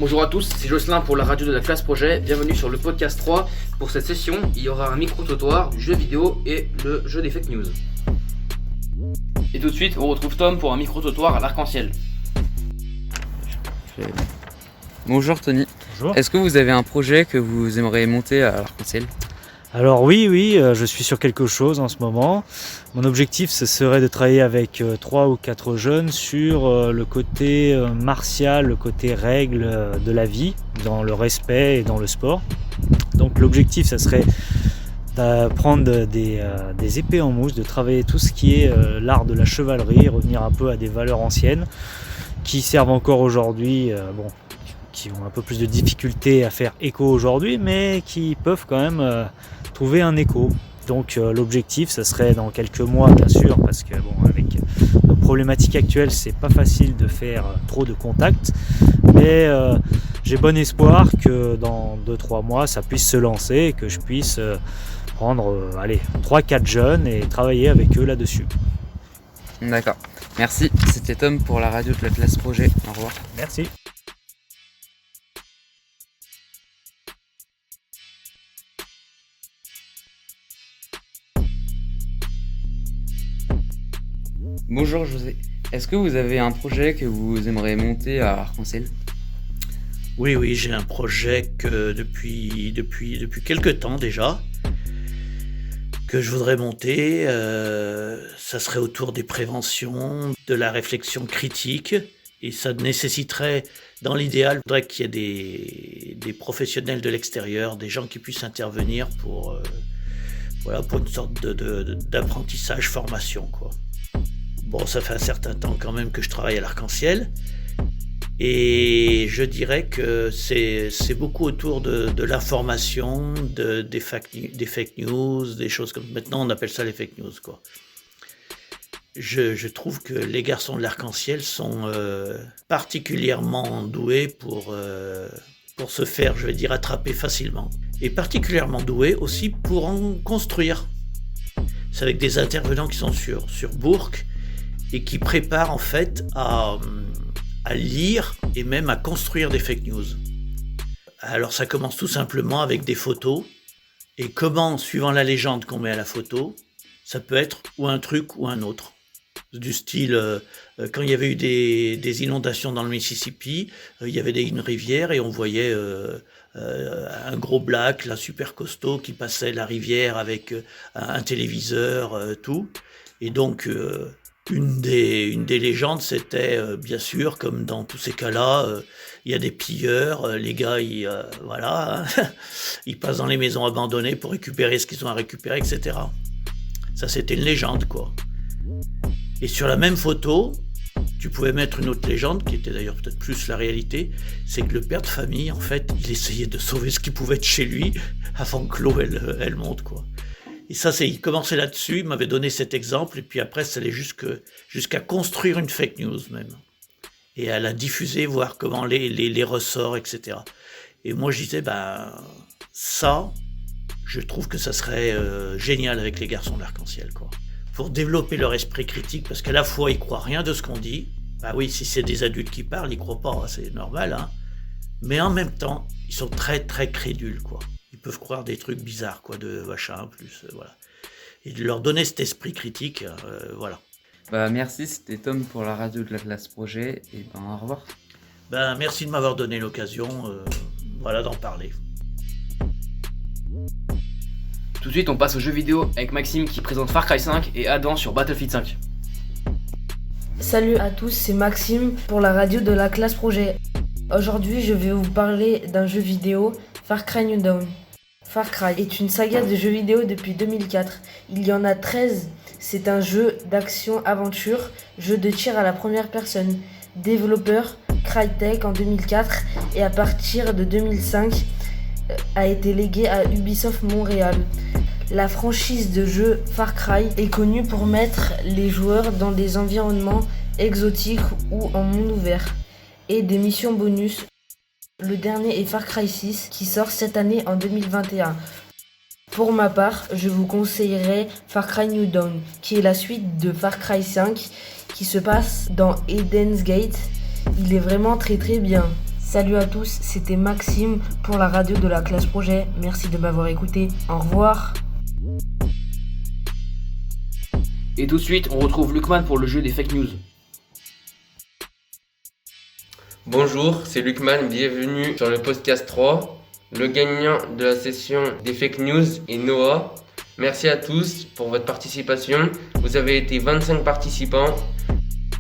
Bonjour à tous, c'est Jocelyn pour la radio de la classe projet. Bienvenue sur le podcast 3. Pour cette session, il y aura un micro-trottoir, du jeu vidéo et le jeu des fake news. Et tout de suite, on retrouve Tom pour un micro-trottoir à l'arc-en-ciel. Bonjour Tony. Bonjour. Est-ce que vous avez un projet que vous aimeriez monter à l'arc-en-ciel ? Alors oui, je suis sur quelque chose en ce moment. Mon objectif, ce serait de travailler avec 3 ou 4 jeunes sur le côté martial, le côté règle de la vie, dans le respect et dans le sport. Donc l'objectif, ça serait de prendre des épées en mousse, de travailler tout ce qui est l'art de la chevalerie, revenir un peu à des valeurs anciennes qui servent encore aujourd'hui, qui ont un peu plus de difficultés à faire écho aujourd'hui, mais qui peuvent quand même trouver un écho. Donc l'objectif, ça serait dans quelques mois, bien sûr, parce que avec nos problématiques actuelles, c'est pas facile de faire trop de contacts, mais j'ai bon espoir que dans 2-3 mois, ça puisse se lancer et que je puisse prendre 3-4 jeunes et travailler avec eux là-dessus. D'accord. Merci. C'était Tom pour la radio de la classe projet. Au revoir. Merci. Bonjour José. Est-ce que vous avez un projet que vous aimeriez monter à Arc-en-Ciel ? Oui, j'ai un projet que depuis quelques temps déjà, que je voudrais monter. Ça serait autour des préventions, de la réflexion critique, et ça nécessiterait, dans l'idéal, il faudrait qu'il y ait des professionnels de l'extérieur, des gens qui puissent intervenir pour une sorte d'apprentissage, formation, quoi. Bon, ça fait un certain temps quand même que je travaille à l'Arc-en-Ciel, et je dirais que c'est beaucoup autour de l'information, des fake news, des choses comme... Maintenant, on appelle ça les fake news, quoi. Je trouve que les garçons de l'Arc-en-Ciel sont particulièrement doués pour se faire, je vais dire, attraper facilement. Et particulièrement doués aussi pour en construire. C'est avec des intervenants qui sont sur Bourg et qui préparent en fait à lire et même à construire des fake news. Alors ça commence tout simplement avec des photos, et comment, suivant la légende qu'on met à la photo, ça peut être ou un truc ou un autre. Du style, quand il y avait eu des inondations dans le Mississippi, il y avait une rivière et on voyait un gros black, là, super costaud, qui passait la rivière avec un téléviseur, tout. Et donc, une des légendes, c'était, bien sûr, comme dans tous ces cas-là, il y a des pilleurs, les gars, ils passent dans les maisons abandonnées pour récupérer ce qu'ils ont à récupérer, etc. Ça, c'était une légende, quoi. Et sur la même photo, tu pouvais mettre une autre légende, qui était d'ailleurs peut-être plus la réalité, c'est que le père de famille, en fait, il essayait de sauver ce qui pouvait être chez lui avant que l'eau, elle monte, quoi. Et ça, il commençait là-dessus, il m'avait donné cet exemple, et puis après, ça allait jusqu'à construire une fake news même. Et à la diffuser, voir comment les ressorts, etc. Et moi, je disais, ça, je trouve que ça serait génial avec les garçons de l'Arc-en-Ciel, quoi. Pour développer leur esprit critique, parce qu'à la fois, ils croient rien de ce qu'on dit. Bah oui, si c'est des adultes qui parlent, ils croient pas, c'est normal, hein. Mais en même temps, ils sont très, très crédules, quoi. Ils peuvent croire des trucs bizarres, quoi, de machin, plus, voilà. Et de leur donner cet esprit critique, voilà. Merci, c'était Tom pour la radio de la classe projet, et au revoir. Merci de m'avoir donné l'occasion, d'en parler. Tout de suite, on passe au jeu vidéo avec Maxime qui présente Far Cry 5 et Adam sur Battlefield 5. Salut à tous, c'est Maxime pour la radio de la classe projet. Aujourd'hui, je vais vous parler d'un jeu vidéo, Far Cry New Dawn. Far Cry est une saga de jeux vidéo depuis 2004. Il y en a 13. C'est un jeu d'action-aventure, jeu de tir à la première personne. Développeur Crytek en 2004 et à partir de 2005 a été légué à Ubisoft Montréal. La franchise de jeu Far Cry est connue pour mettre les joueurs dans des environnements exotiques ou en monde ouvert et des missions bonus. Le dernier est Far Cry 6 qui sort cette année en 2021. Pour ma part, je vous conseillerais Far Cry New Dawn, qui est la suite de Far Cry 5, qui se passe dans Eden's Gate. Il est vraiment très très bien. Salut à tous, c'était Maxime pour la radio de la classe projet. Merci de m'avoir écouté. Au revoir. Et tout de suite, on retrouve Lucman pour le jeu des fake news. Bonjour, c'est Lucman, bienvenue sur le podcast 3. Le gagnant de la session des fake news est Noah. Merci à tous pour votre participation. Vous avez été 25 participants.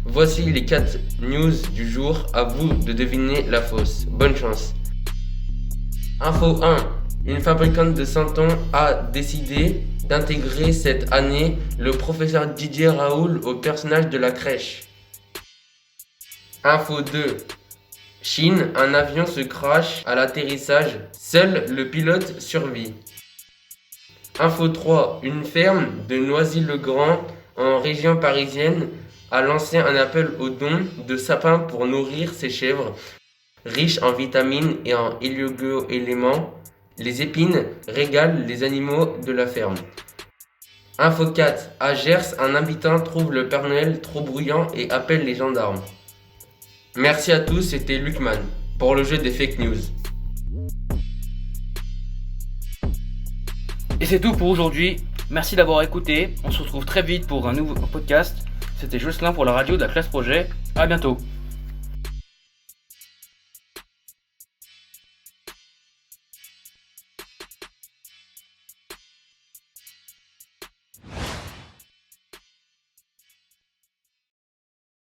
Voici les 4 news du jour. À vous de deviner la fausse. Bonne chance. Info 1. Une fabricante de santons a décidé d'intégrer cette année le professeur Didier Raoult au personnage de la crèche. Info 2. Chine, un avion se crache à l'atterrissage, seul le pilote survit. Info 3. Une ferme de Noisy-le-Grand en région parisienne a lancé un appel aux dons de sapins pour nourrir ses chèvres. Riches en vitamines et en oligo-éléments, les épines régalent les animaux de la ferme. Info 4. À Gers, un habitant trouve le Père Noël trop bruyant et appelle les gendarmes. Merci à tous, c'était Lucman pour le jeu des fake news. Et c'est tout pour aujourd'hui. Merci d'avoir écouté. On se retrouve très vite pour un nouveau podcast. C'était Jocelyn pour la radio de la classe projet. À bientôt.